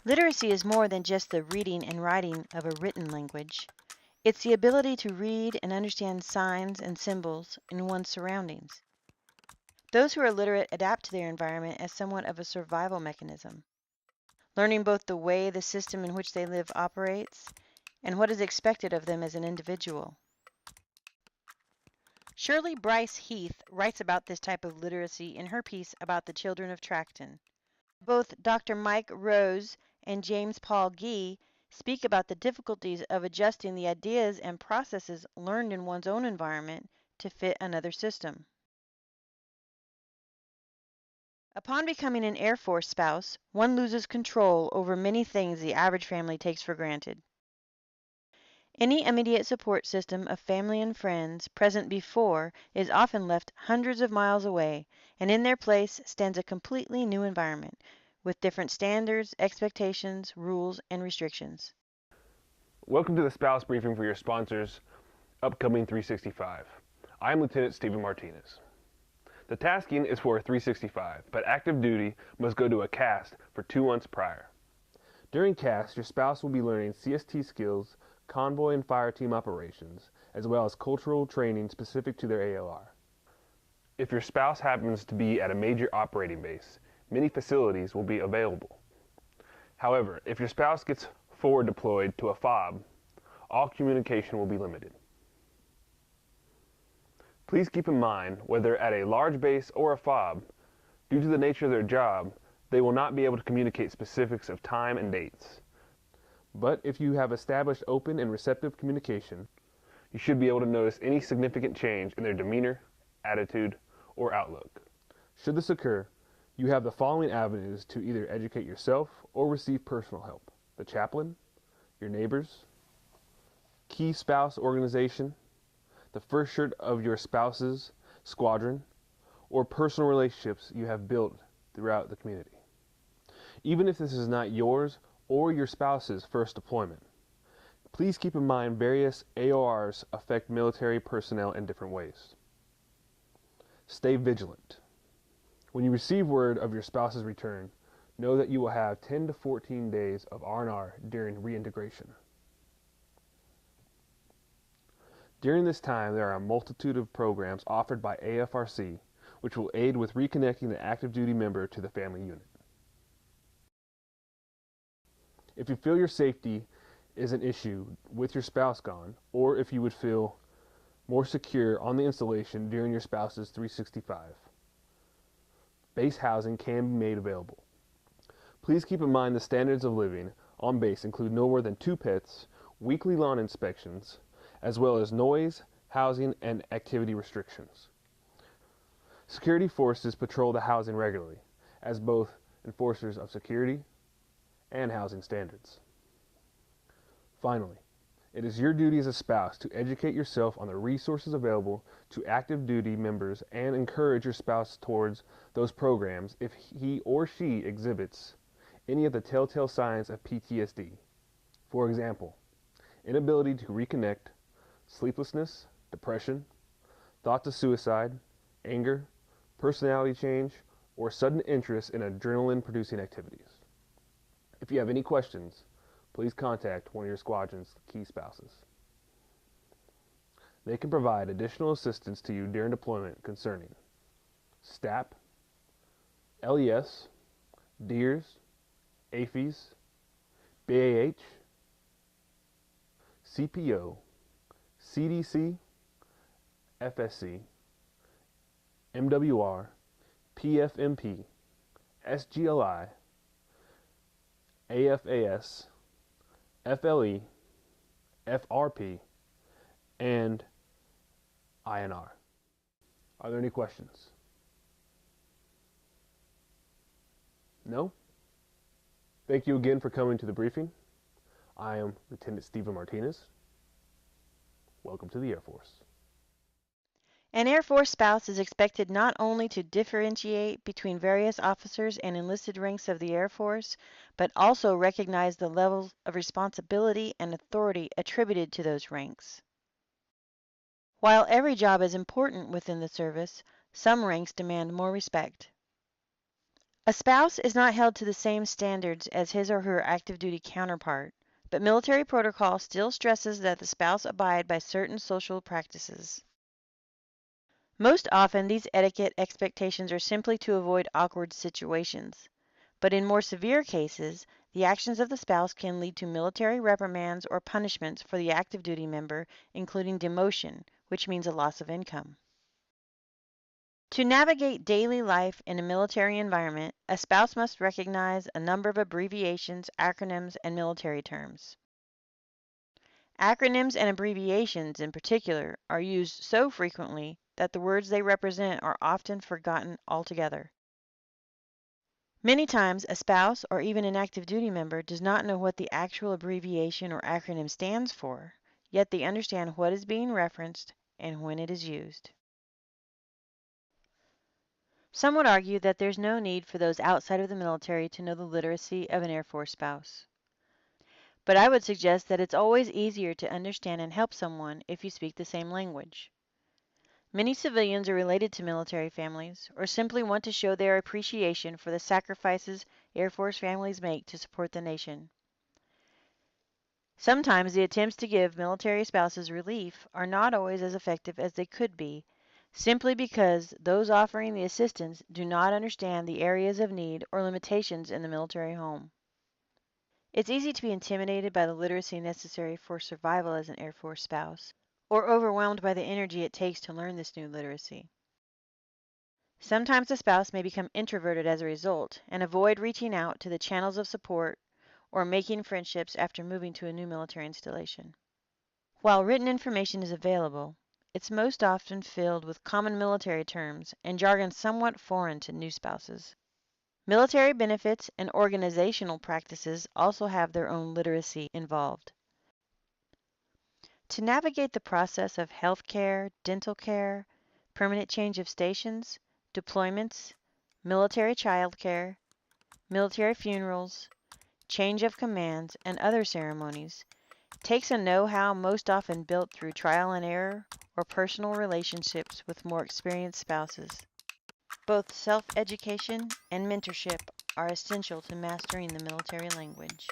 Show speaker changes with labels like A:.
A: Literacy is more than just the reading and writing of a written language. It's the ability to read and understand signs and symbols in one's surroundings. Those who are literate adapt to their environment as somewhat of a survival mechanism, learning both the way the system in which they live operates and what is expected of them as an individual. Shirley Bryce Heath writes about this type of literacy in her piece about the children of Tracton. Both Dr. Mike Rose and James Paul Gee speak about the difficulties of adjusting the ideas and processes learned in one's own environment to fit another system. Upon becoming an Air Force spouse, one loses control over many things the average family takes for granted. Any immediate support system of family and friends present before is often left hundreds of miles away, and in their place stands a completely new environment, with different standards, expectations, rules, and restrictions.
B: Welcome to the spouse briefing for your sponsors, Upcoming 365. I am Lieutenant Stephen Martinez. The tasking is for a 365, but active duty must go to a cast for 2 months prior. During cast, your spouse will be learning CST skills, convoy and fire team operations, as well as cultural training specific to their AOR. If your spouse happens to be at a major operating base, many facilities will be available. However, if your spouse gets forward deployed to a FOB, all communication will be limited. Please keep in mind, whether at a large base or a FOB, due to the nature of their job, they will not be able to communicate specifics of time and dates. But if you have established open and receptive communication, you should be able to notice any significant change in their demeanor, attitude, or outlook. Should this occur, you have the following avenues to either educate yourself or receive personal help: the chaplain, your neighbors, key spouse organization, the first shirt of your spouse's squadron, or personal relationships you have built throughout the community. Even if this is not yours or your spouse's first deployment, please keep in mind various AORs affect military personnel in different ways. Stay vigilant. When you receive word of your spouse's return, know that you will have 10 to 14 days of R&R during reintegration. During this time, there are a multitude of programs offered by AFRC which will aid with reconnecting the active duty member to the family unit. If you feel your safety is an issue with your spouse gone, or if you would feel more secure on the installation during your spouse's 365, base housing can be made available. Please keep in mind the standards of living on base include no more than 2 pets, weekly lawn inspections, as well as noise, housing, and activity restrictions. Security forces patrol the housing regularly, as both enforcers of security and housing standards. Finally, it is your duty as a spouse to educate yourself on the resources available to active duty members and encourage your spouse towards those programs if he or she exhibits any of the telltale signs of PTSD. For example, inability to reconnect, sleeplessness, depression, thoughts of suicide, anger, personality change, or sudden interest in adrenaline-producing activities. If you have any questions, please contact one of your squadron's key spouses. They can provide additional assistance to you during deployment concerning STAP, LES, DEERS, AFES, BAH, CPO, CDC, FSC, MWR, PFMP, SGLI, AFAS, FLE, FRP, and INR. Are there any questions? No? Thank you again for coming to the briefing. I am Lieutenant Stephen Martinez. Welcome to the Air Force.
A: An Air Force spouse is expected not only to differentiate between various officers and enlisted ranks of the Air Force, but also recognize the levels of responsibility and authority attributed to those ranks. While every job is important within the service, some ranks demand more respect. A spouse is not held to the same standards as his or her active duty counterpart, but military protocol still stresses that the spouse abide by certain social practices. Most often, these etiquette expectations are simply to avoid awkward situations. But in more severe cases, the actions of the spouse can lead to military reprimands or punishments for the active duty member, including demotion, which means a loss of income. To navigate daily life in a military environment, a spouse must recognize a number of abbreviations, acronyms, and military terms. Acronyms and abbreviations, in particular, are used so frequently that the words they represent are often forgotten altogether. Many times, a spouse or even an active duty member does not know what the actual abbreviation or acronym stands for, yet they understand what is being referenced and when it is used. Some would argue that there's no need for those outside of the military to know the literacy of an Air Force spouse. But I would suggest that it's always easier to understand and help someone if you speak the same language. Many civilians are related to military families or simply want to show their appreciation for the sacrifices Air Force families make to support the nation. Sometimes the attempts to give military spouses relief are not always as effective as they could be, simply because those offering the assistance do not understand the areas of need or limitations in the military home. It's easy to be intimidated by the literacy necessary for survival as an Air Force spouse, or overwhelmed by the energy it takes to learn this new literacy. Sometimes a spouse may become introverted as a result and avoid reaching out to the channels of support or making friendships after moving to a new military installation. While written information is available, it's most often filled with common military terms and jargon somewhat foreign to new spouses. Military benefits and organizational practices also have their own literacy involved. To navigate the process of health care, dental care, permanent change of stations, deployments, military child care, military funerals, change of commands, and other ceremonies, takes a know-how most often built through trial and error or personal relationships with more experienced spouses. Both self-education and mentorship are essential to mastering the military language.